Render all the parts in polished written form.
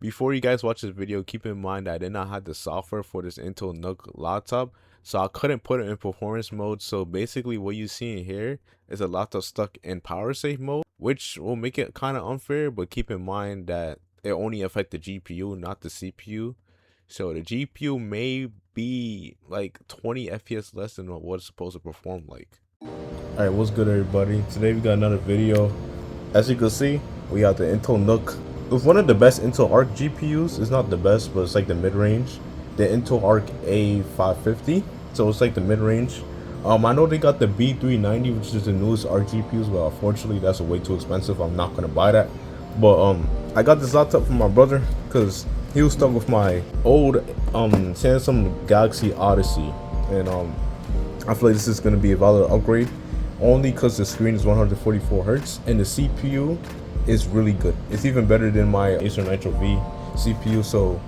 Before you guys watch this video, keep in mind that I did not have the software for this Intel Nuc laptop, so I couldn't put it in performance mode. So basically what you see in here is a laptop stuck in power save mode, which will make it kind of unfair, but keep in mind that it only affects the GPU, not the CPU. So the GPU may be like 20 FPS less than what it's supposed to perform like. Alright, what's good everybody? Today we got another video. As you can see, we got the Intel Nuc. It's one of the best Intel Arc GPUs. It's not the best, but it's like the mid-range. The Intel Arc A550, so it's like the mid-range. I know they got the B390, which is the newest Arc GPUs, but unfortunately that's way too expensive. I'm not gonna buy that. But I got this laptop from my brother because he was stuck with my old Samsung Galaxy Odyssey, and I feel like this is gonna be a valid upgrade, only because the screen is 144 Hz and the CPU is really good. It's even better than my Acer Nitro V CPU. So,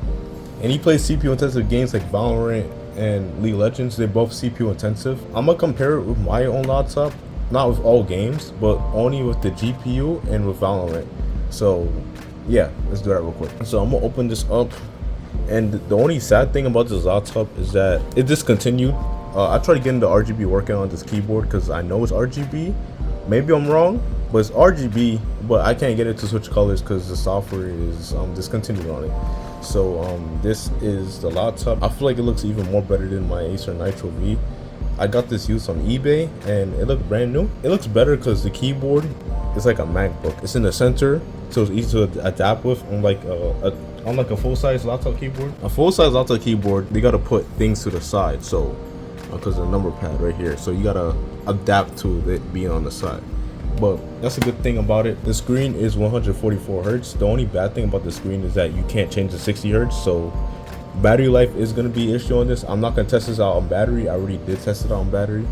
and he plays CPU intensive games like Valorant and League of Legends. They're both CPU intensive. I'm gonna compare it with my own laptop, not with all games, but only with the GPU and with Valorant. So yeah, let's do that real quick. So I'm gonna open this up, and the only sad thing about this laptop is that it discontinued. I tried to get into RGB working on this keyboard because I know it's RGB. Maybe I'm wrong, but it's RGB, but I can't get it to switch colors because the software is discontinued on it. So this is the laptop. I feel like it looks even more better than my Acer Nitro V. I got this used on eBay and it looked brand new. It looks better because the keyboard is like a MacBook. It's in the center, so it's easy to adapt with. Unlike a full-size laptop keyboard. A full-size laptop keyboard, they gotta put things to the side, so because the number pad right here, so you gotta adapt to it being on the side. But that's a good thing about it. The screen is 144 Hz. The only bad thing about the screen is that you can't change the 60 Hz, so battery life is going to be an issue on this. I'm not going to test this out on battery. I already did test it out on battery.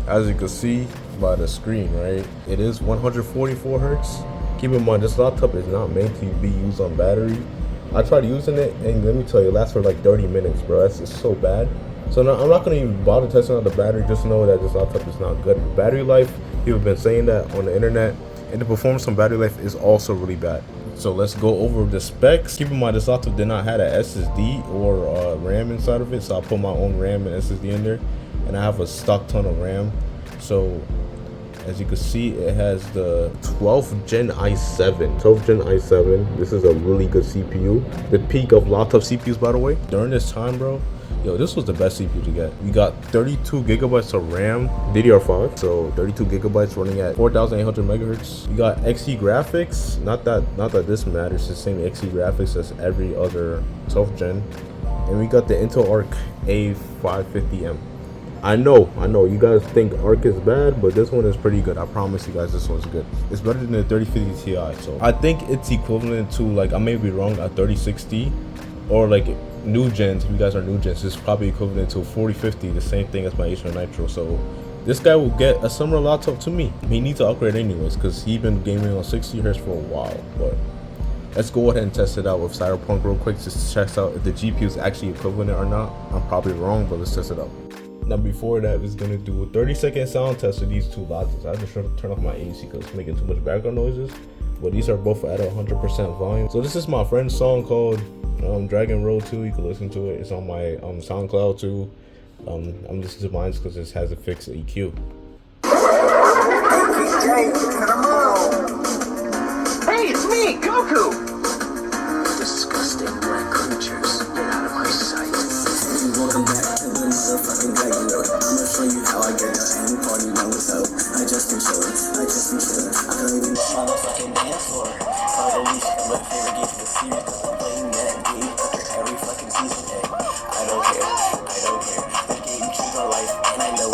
As you can see by the screen, right, it is 144 Hz. Keep in mind, this laptop is not meant to be used on battery. I tried using it, and let me tell you, it lasts for like 30 minutes, bro. That's just so bad. So now I'm not going to even bother testing out the battery. Just know that this laptop is not good. Battery life, people have been saying that on the internet, and the performance on battery life is also really bad. So let's go over the specs. Keep in mind, this laptop did not have an SSD or RAM inside of it, so I put my own RAM and SSD in there, and I have a stock ton of RAM. So as you can see, it has the 12th gen i7. 12th gen i7. This is a really good CPU. The peak of laptop CPUs, by the way. During this time, bro, yo, this was the best CPU to get. We got 32 gigabytes of RAM, DDR5, so 32 gigabytes running at 4,800 megahertz. You got XE graphics. Not that this matters. It's the same XE graphics as every other 12th gen. And we got the Intel Arc A550m. I know you guys think Arc is bad, but this one is pretty good. I promise you guys, this one's good. It's better than the 3050 Ti. So I think it's equivalent to, like, I may be wrong, a 3060, or like new gens. If you guys are new gens, it's probably equivalent to a 4050, the same thing as my Acer Nitro. So this guy will get a similar laptop to me. He needs to upgrade anyways because he's been gaming on 60 Hz for a while. But let's go ahead and test it out with Cyberpunk real quick, just to check out if the GPU is actually equivalent or not. I'm probably wrong, but let's test it out. Now before that, we're gonna do a 30-second sound test of these two laptops. I have to turn off my AC because it's making too much background noises. But these are both at 100% volume. So this is my friend's song called Dragon Road 2. You can listen to it. It's on my SoundCloud too. I'm listening to mine because this has a fixed EQ. Hey, it's me, Goku! Disgusting black creatures, get out of my sight. Welcome back to the motherfucking Dragon Road. I'ma show you how I get down and party down with so. I just been chillin'. I don't even motherfucking dance floor. Saw the least of my favorite game for the series, cause I'm playing that game after every fucking season. Hey, I don't care. The game changed my life, and I know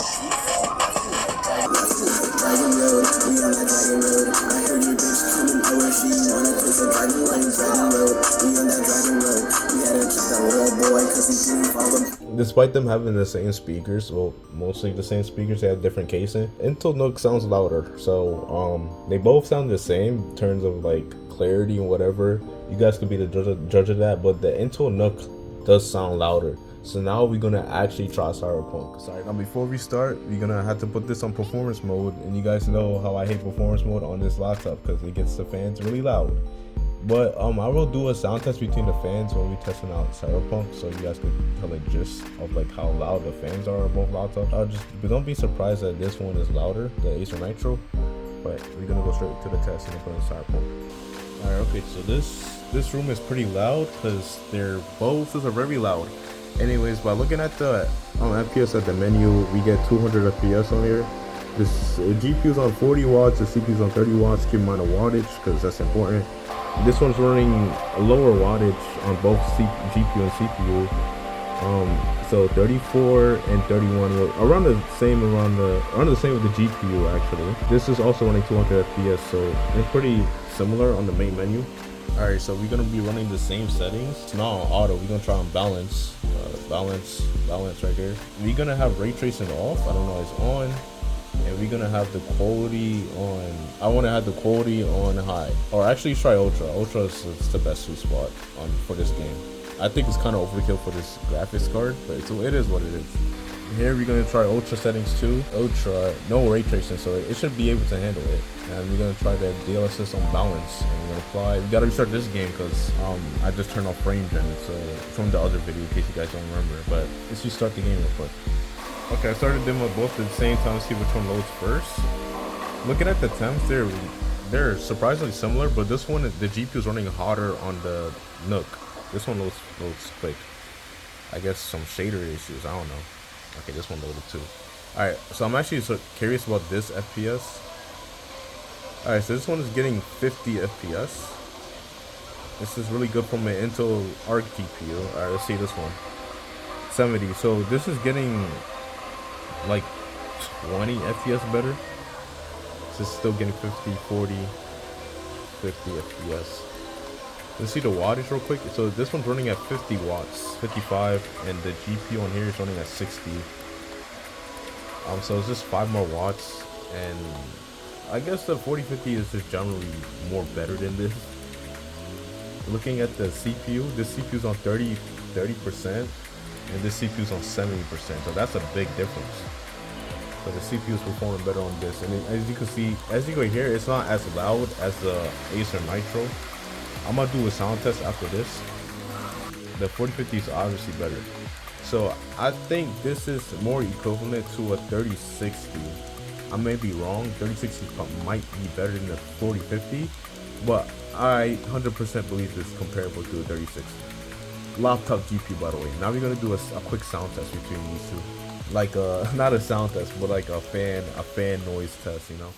Dragon Road, we on that Dragon Road. I heard your bitch coming over, she wanna taste a dragon like Dragon Road. We on that Dragon Road. We had to keep that little boy, cause he didn't follow. Despite them having the same speakers, well, mostly the same speakers, they have different casing. Intel Nuc sounds louder, so they both sound the same in terms of like clarity and whatever. You guys could be the judge of that, but the Intel Nuc does sound louder. So now we're gonna actually try Cyberpunk. Sorry, now before we start, we're gonna have to put this on performance mode, and you guys know how I hate performance mode on this laptop because it gets the fans really loud. But I will do a sound test between the fans when we testing out Cyberpunk, so you guys can tell the gist of like how loud the fans are on both laptops. But don't be surprised that this one is louder, the Acer Nitro. But we're gonna go straight to the test and put in Cyberpunk. Alright, okay, so this room is pretty loud because they're both are very loud. Anyways, by looking at the FPS at the menu, we get 200 FPS on here. This GPU's on 40 watts, the CPU's on 30 watts. Keep in mind the wattage because that's important. This one's running a lower wattage on both GPU and CPU. So 34 and 31 were around the same with the GPU actually. This is also running 200 FPS, so they're pretty similar on the main menu. Alright, so we're gonna be running the same settings. It's not on auto, we're gonna try on balance. Balance right here. We're gonna have ray tracing off. I don't know, it's on. And we're gonna have the quality on. I want to have the quality on high, or actually try ultra. Ultra is the best sweet spot for this game. I think it's kind of overkill for this graphics card, but it is what it is. Here we're gonna try ultra settings too. Ultra, no ray tracing, so it should be able to handle it. And we're gonna try the DLSS on balance. And we're gonna apply. We gotta restart this game because I just turned off frame gen. So from the other video, in case you guys don't remember. But let's restart the game real quick. Okay, I started them both at the same time. See which one loads first. Looking at the temps, they're surprisingly similar, but this one, the GPU is running hotter on the Nuc. This one loads quick. I guess some shader issues. I don't know. Okay, this one loaded too. All right, so I'm actually curious about this FPS. All right, so this one is getting 50 FPS. This is really good from an Intel Arc GPU. All right, let's see this one. 70. So this is getting like 20 FPS better. This is still getting 50, 40, 50 FPS. Let's see the wattage real quick. So this one's running at 50 watts, 55, and the GPU on here is running at 60. So it's just 5 more watts, and I guess the 4050 is just generally more better than this. Looking at the CPU, this CPU's on 30%, and this CPU's on 70%. So that's a big difference. So the CPU is performing better on this, and as you can see, as you can hear, it's not as loud as the Acer Nitro. I'm gonna do a sound test after this. The 4050 is obviously better. So I think this is more equivalent to a 3060. I may be wrong. 3060 might be better than the 4050, but I 100% believe this is comparable to a 3060. Laptop GPU, by the way. Now we're gonna do a quick sound test between these two. Like not a sound test, but like a fan noise test, you know.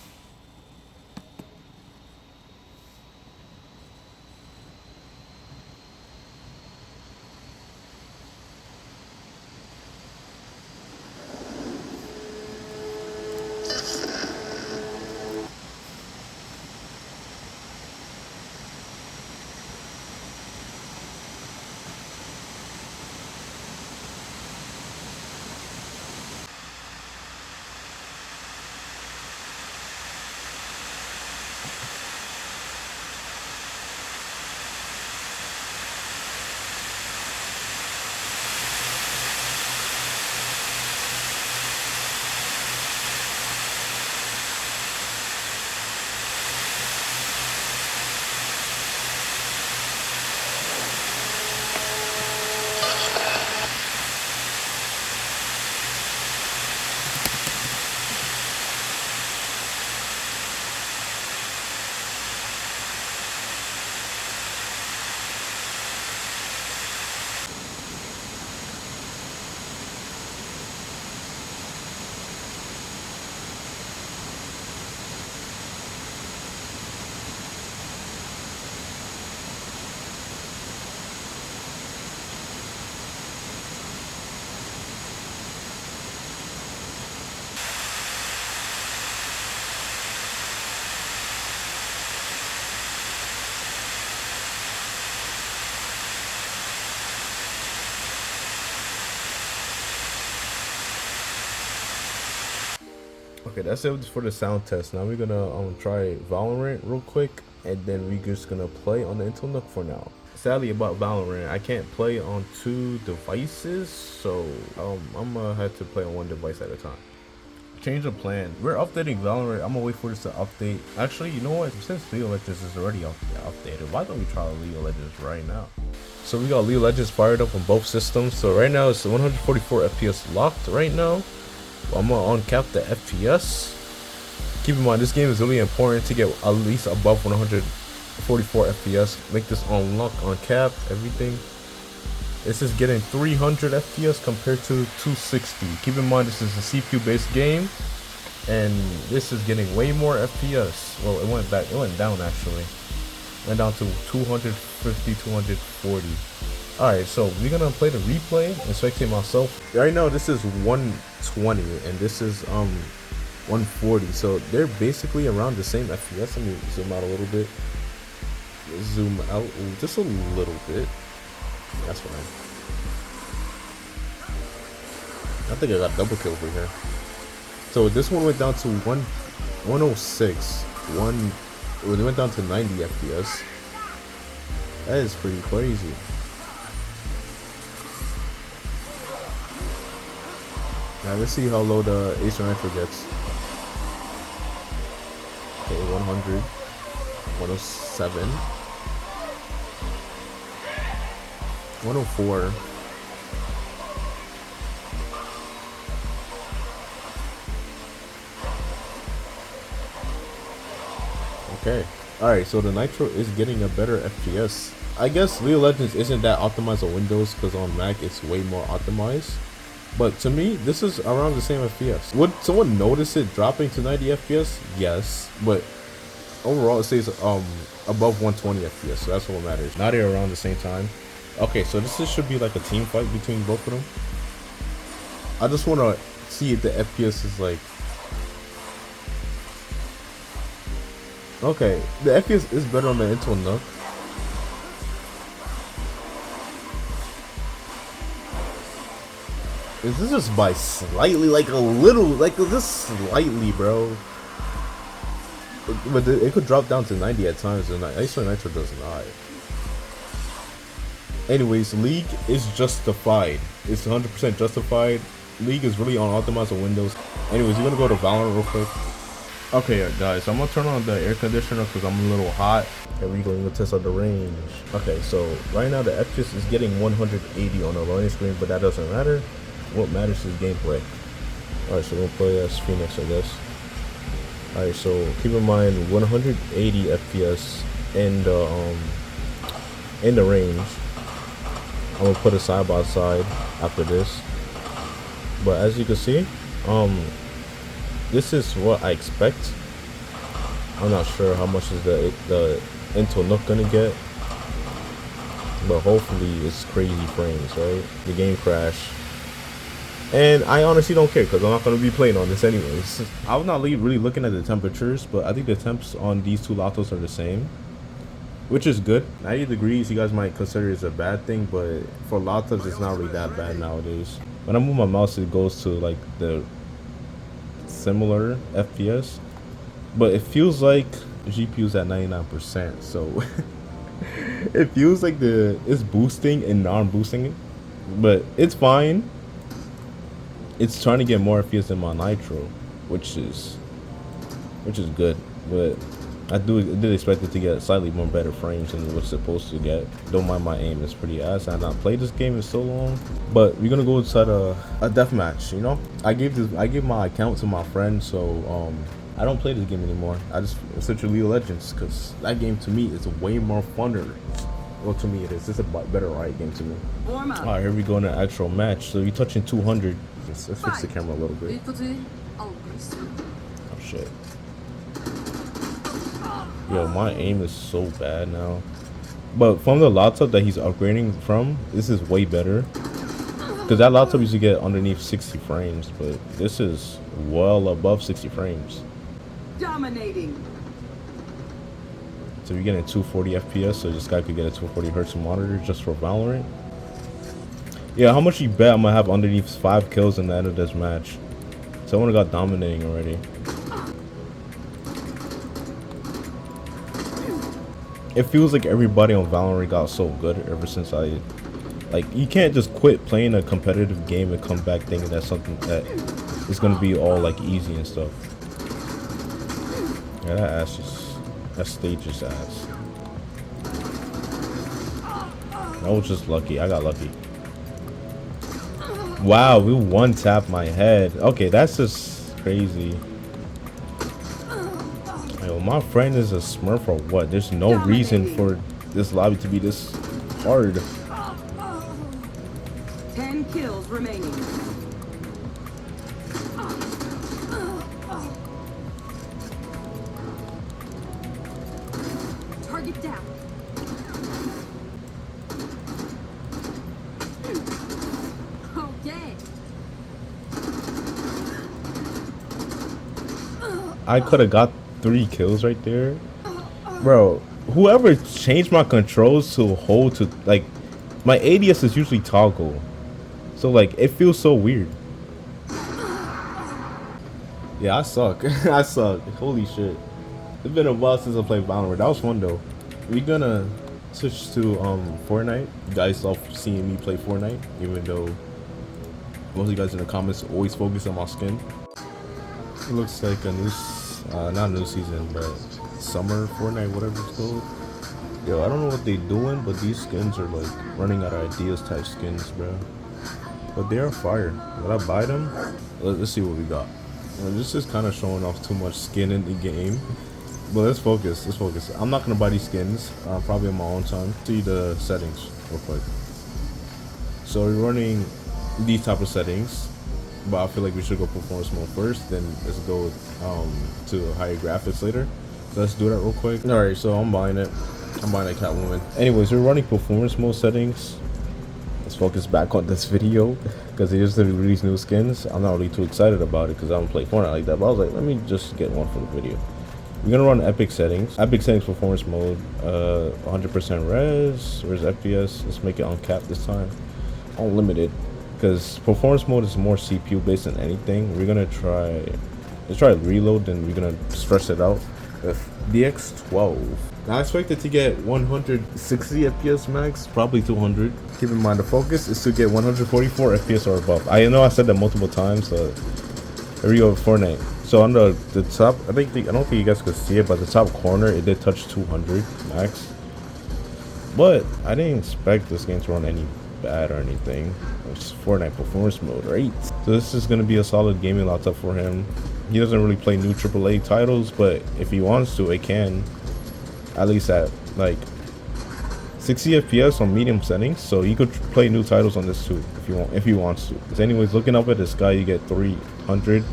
Okay, that's it for the sound test. Now we're gonna try Valorant real quick, and then we're just gonna play on the Intel Nuc for now. Sadly about Valorant, I can't play on 2 devices, so I'm gonna have to play on 1 device at a time. change of plan. We're updating Valorant. I'm gonna wait for this to update. Actually, you know what? Since League of Legends is already updated, why don't we try League of Legends right now? So we got League of Legends fired up on both systems. So right now it's 144 FPS locked right now. I'm gonna uncap the FPS. Keep in mind, this game is really important to get at least above 144 FPS. Make this unlock, uncap, everything. This is getting 300 FPS compared to 260. Keep in mind, this is a CPU based game, and this is getting way more FPS. Well, it went down actually. Went down to 250, 240. Alright, so we're gonna play the replay and spectate myself. Right now this is 120 and this is 140. So they're basically around the same FPS. Let me zoom out a little bit. Zoom out just a little bit. That's fine. I think I got double kill over here. So this one went down to 106. It went down to 90 FPS. That is pretty crazy. Now let's see how low the Acer Nitro gets. Okay, 100, 107, 104. Okay. Alright, so the Nitro is getting a better FPS. I guess League of Legends isn't that optimized on Windows because on Mac it's way more optimized. But to me, this is around the same FPS. Would someone notice it dropping to 90 FPS? Yes. But overall it stays above 120 FPS, so that's what matters. Now they're around the same time. Okay, so this should be like a team fight between both of them. I just want to see if the FPS is like... Okay, the FPS is better on the Intel Nuc. Is this just by slightly, like a little, like just slightly, bro? But it could drop down to 90 at times, and Acer Nitro does not. Anyways, League is justified. It's 100% justified. League is really optimized on Windows. Anyways, we're gonna go to Valorant real quick. Okay, guys, so I'm gonna turn on the air conditioner because I'm a little hot. Here we go, we're gonna test out the range. Okay, so right now the FPS is getting 180 on the loading screen, but that doesn't matter. What matters is gameplay. Alright, so we'll play as Phoenix, I guess. Alright, so keep in mind 180 FPS in the range. I'm gonna put it side by side after this. But as you can see, this is what I expect. I'm not sure how much is the Intel Nuc gonna get, but hopefully it's crazy frames, right? The game crash. And I honestly don't care because I'm not going to be playing on this anyways. I'm not really looking at the temperatures, but I think the temps on these two laptops are the same, which is good. 90 degrees you guys might consider is a bad thing, but for laptops it's not really that bad nowadays. When I move my mouse it goes to like the similar FPS, but it feels like the GPU's at 99%, so it feels like it's boosting and non-boosting it, but it's fine. It's trying to get more FPS than my Nitro, which is good, but I did expect it to get slightly more better frames than what's supposed to get. Don't mind my aim, it's pretty ass. I have not played this game in so long, but we're gonna go inside a deathmatch. You know, I gave my account to my friend, so I don't play this game anymore. I just switch to League of Legends because that game to me is way more funner. Well, to me it is. It's a better Riot game to me. Alright, here we go in an actual match. So you're touching 200. Let's fix the camera a little bit. Oh shit. Yo, my aim is so bad now. But from the laptop that he's upgrading from, this is way better. Because that laptop used to get underneath 60 frames, but this is well above 60 frames. Dominating. So you're getting 240 FPS, so this guy could get a 240 hertz monitor just for Valorant. Yeah, how much you bet I'm gonna have underneath 5 kills in the end of this match? Someone got dominating already. It feels like everybody on Valorant got so good ever since I Like, you can't just quit playing a competitive game and come back thinking that's something that is gonna be all like easy and stuff. Yeah, that stage is ass. I was just lucky. I got lucky. Wow, we one tapped my head. Okay, that's just crazy. Yo, my friend is a smurf or what? There's no reason for this lobby to be this hard. 10 kills remaining. Target down. Okay. I could have got 3 kills right there. Bro, whoever changed my controls to hold to, like, my ADS is usually toggle. So, like, it feels so weird. Yeah, I suck. I suck. Holy shit. It's been a while since I played Valorant. That was fun, though. We're gonna switch to Fortnite. You guys love seeing me play Fortnite, even though most of you guys in the comments always focus on my skin. It looks like a new, not new season, but summer Fortnite, whatever it's called. Yo, I don't know what they doing, but these skins are like running out of ideas type skins, bro. But they are fire. Would I buy them? Let's see what we got. This is kind of showing off too much skin in the game. But let's focus. Let's focus. I'm not gonna buy these skins. Probably on my own time. See the settings real quick. So we're running these type of settings, but I feel like we should go performance mode first. Then let's go to higher graphics later. So let's do that real quick. All right. So I'm buying it. I'm buying a Catwoman. Anyways, we're running performance mode settings. Let's focus back on this video because they just released new skins. I'm not really too excited about it because I don't play Fortnite like that. But I was like, let me just get one for the video. We're gonna run epic settings. Epic settings performance mode. 100% res. Where's FPS? Let's make it uncapped this time. Unlimited, because performance mode is more CPU based than anything. We're gonna let's try reload, then we're gonna stress it out with DX12. I expected to get 160 FPS max, probably 200. Keep in mind the focus is to get 144 FPS or above. I know I said that multiple times, so here we go with Fortnite. So on the top, I don't think you guys could see it, but the top corner it did touch 200 max. But I didn't expect this game to run any bad or anything. It's Fortnite performance mode, right? So this is gonna be a solid gaming laptop for him. He doesn't really play new AAA titles, but if he wants to, it can. At least at like 60 FPS on medium settings, so you could play new titles on this too if he wants to. Because anyways, looking up at this guy, you get 300.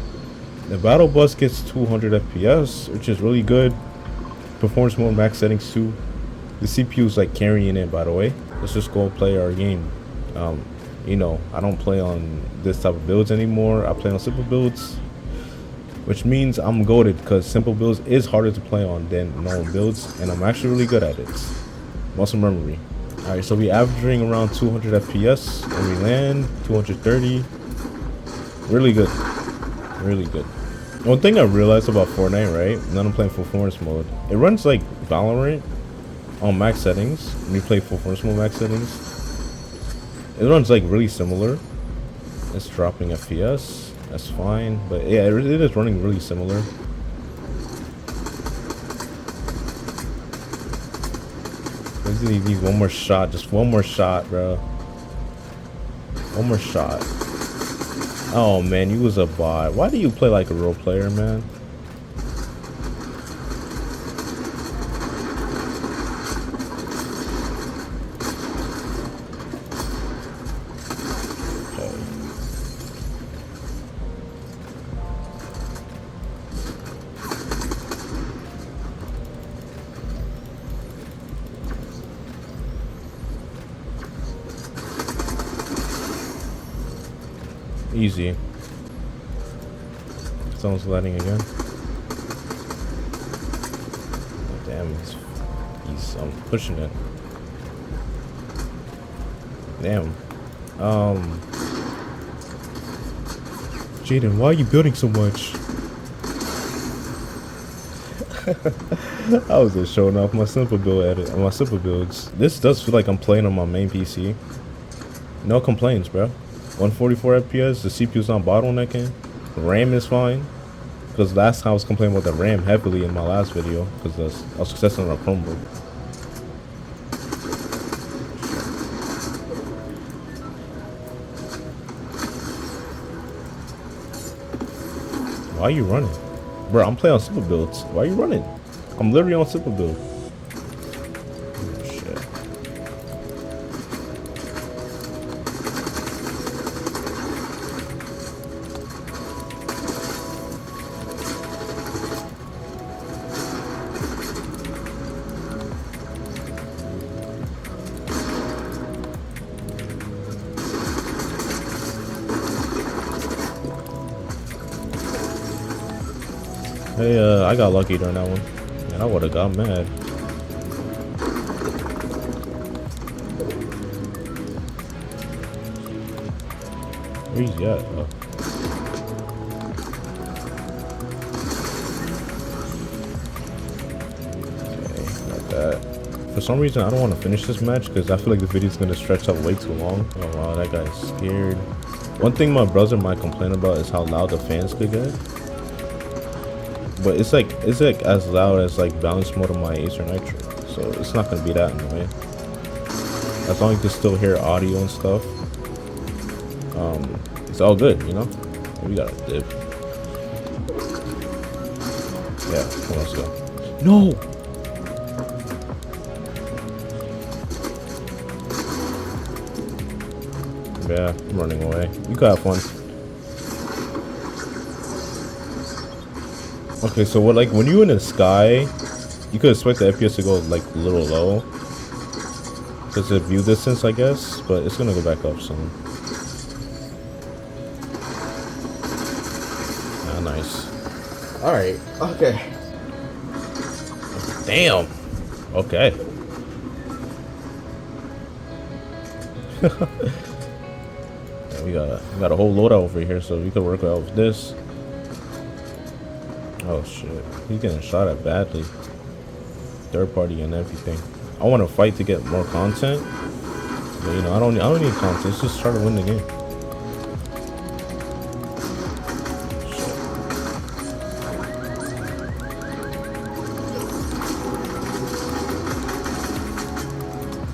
The battle bus gets 200 FPS, which is really good. Performance mode max settings too. The CPU is like carrying it, by the way. Let's just go play our game. You know, I don't play on this type of builds anymore. I play on simple builds, which means I'm goated because simple builds is harder to play on than normal builds, and I'm actually really good at it. Muscle memory. All right, so we averaging around 200 FPS when we land, 230. Really good, really good. One thing I realized about Fortnite, right? Now I'm playing performance mode. It runs like Valorant on max settings. When you play performance mode max settings, it runs like really similar. It's dropping FPS. That's fine, but yeah, it is running really similar. He needs one more shot, just one more shot, bro. One more shot. Oh man, you was a bot. Why do you play like a real player, man? Easy. Someone's landing again. Oh, damn, he's pushing it. Damn. Jaden, why are you building so much? I was just showing off my simple build edit, my simple builds. This does feel like I'm playing on my main PC. No complaints, bro. 144 FPS. The CPU's not bottlenecking. The RAM is fine. Because last time I was complaining about the RAM heavily in my last video because I was successful on a Chromebook. Why are you running? Bro, I'm playing on super builds. Why are you running? I'm literally on super build. Oh, shit. Hey, I got lucky during that one. Man, I would've got mad. Where's he at? Oh. Okay, got that. For some reason, I don't want to finish this match because I feel like the video's gonna stretch out way too long. Oh wow, that guy's scared. One thing my brother might complain about is how loud the fans could get. But it's like as loud as like balance mode of my Acer Nitro, so it's not gonna be that annoying. As long as you can still hear audio and stuff, it's all good, you know. We got a dip. Yeah, come on, let's go. No. Yeah, I'm running away. You could have fun. Okay, so what, like when you're in the sky, you could expect the FPS to go like a little low because of view distance, I guess, but it's gonna go back up soon. Ah, nice. All right. Okay. Damn. Okay. Yeah, we got a whole loadout over here, so we could work out with this. Oh shit, he's getting shot at badly. Third party and everything. I want to fight to get more content, but you know, I don't need content. Let's just try to win the game. Shit.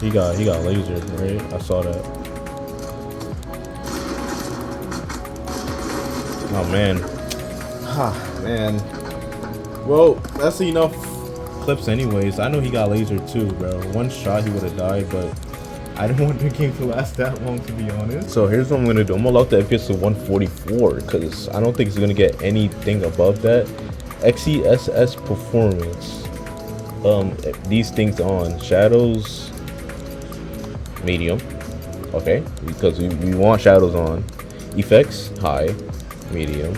He got lasers, right? I saw that. Oh man. Ah man. Well, that's enough clips anyways. I know he got laser too, bro. One shot he would have died, but I didn't want the game to last that long, to be honest. So here's what I'm gonna do. I'm gonna lock the FPS to 144 because I don't think it's gonna get anything above that. XESS performance. These things on shadows medium. Okay, because we want shadows on. Effects high, medium.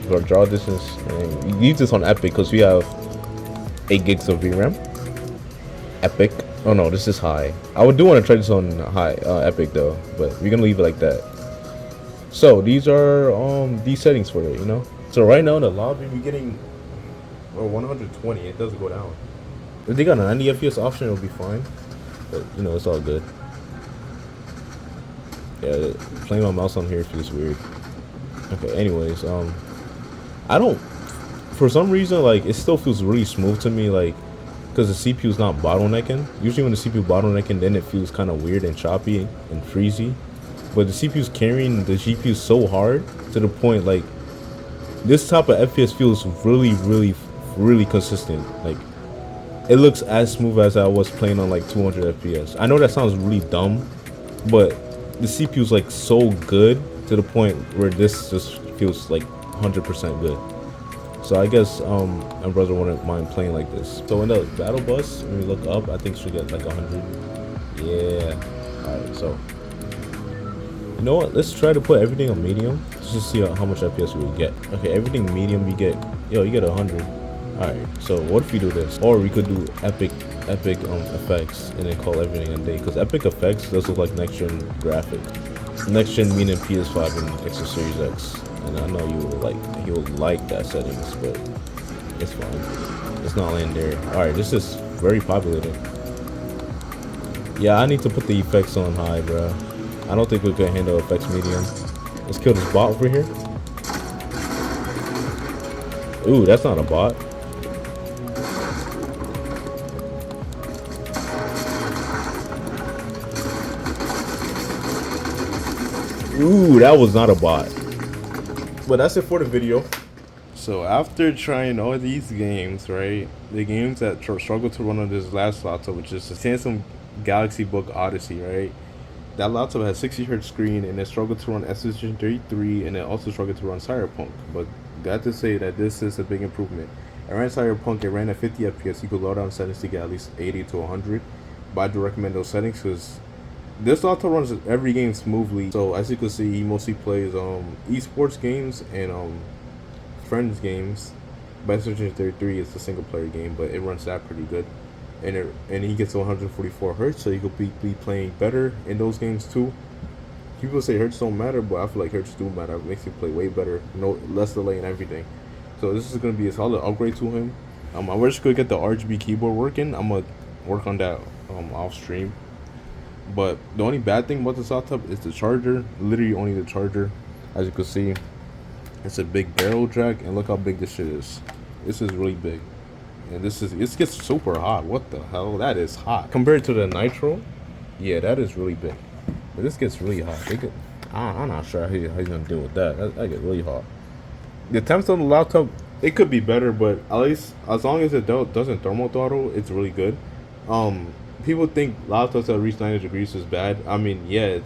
For draw distance, and we use this on Epic because we have 8 gigs of VRam. Epic. Oh no, this is high. I would do want to try this on high Epic though, but we're gonna leave it like that. So these are these settings for it, you know. So right now in the lobby we're getting 120. It doesn't go down. If they got a 90 FPS option, it'll be fine. But you know, it's all good. Yeah, playing my mouse on here feels weird. Okay, anyways, I don't, for some reason, like, it still feels really smooth to me, like, because the CPU is not bottlenecking. Usually when the CPU bottlenecking, then it feels kind of weird and choppy and freezy. But the CPU is carrying the GPU so hard to the point, like, this type of FPS feels really consistent. Like, it looks as smooth as I was playing on, like, 200 FPS. I know that sounds really dumb, but the CPU is, like, so good to the point where this just feels, like, 100% good. So I guess my brother wouldn't mind playing like this. So in the battle bus, when we look up, I think she'll get like 100. Yeah. Alright, so you know what? Let's try to put everything on medium. Let's just see how much FPS we get. Okay, everything medium, you get 100. Alright, so what if we do this? Or we could do epic effects and then call everything a day. Because epic effects does look like next gen graphic. Next gen meaning PS5 and Xbox Series X. And I know you will like that settings, but it's fine. It's not laying there. Alright, this is very populated. Yeah, I need to put the effects on high, bro. I don't think we could handle effects medium. Let's kill this bot over here. Ooh, that's not a bot. Ooh, that was not a bot. But that's it for the video. So after trying all these games, right, the games that struggle to run on this last laptop, which is the Samsung Galaxy Book Odyssey, right, that laptop has 60Hz screen and it struggled to run SSG 33 and it also struggled to run Cyberpunk. But got to say that this is a big improvement. I ran Cyberpunk, it ran at 50 FPS. You could load down settings to get at least 80 to 100. But I do recommend those settings because this laptop runs every game smoothly. So as you can see, he mostly plays esports games and friends games. Best Search 33 is a single player game, but it runs that pretty good. And he gets 144 hertz, so you could be playing better in those games too. People say hertz don't matter, but I feel like hertz do matter. It makes you play way better, no less delay and everything. So this is gonna be a solid upgrade to him. I wish I could get the RGB keyboard working. I'm gonna work on that off stream. But the only bad thing about this laptop is the charger. Literally only the charger. As you can see, it's a big barrel jack, and look how big this shit is. This is really big, and this gets super hot. What the hell? That is hot compared to the Nitro. Yeah, that is really big. But this gets really hot. I'm not sure how he's gonna deal with that. That gets really hot. The temps on the laptop, it could be better, but at least as long as it doesn't thermal throttle, it's really good. People think laptops that reach 90 degrees is bad. I mean, yeah,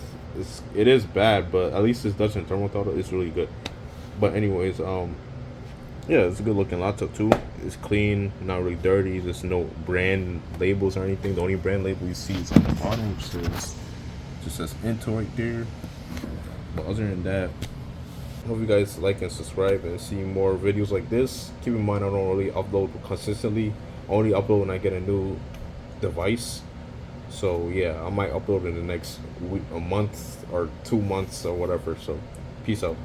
it is bad, but at least it doesn't thermal throttle. It's really good. But anyways, yeah, it's a good looking laptop too. It's clean, not really dirty. There's no brand labels or anything. The only brand label you see is on the bottom, which just says Intel right there. But other than that, hope you guys like and subscribe and see more videos like this. Keep in mind, I don't really upload consistently. I only upload when I get a new device. So yeah, I might upload in the next week, a month or 2 months or whatever. So peace out.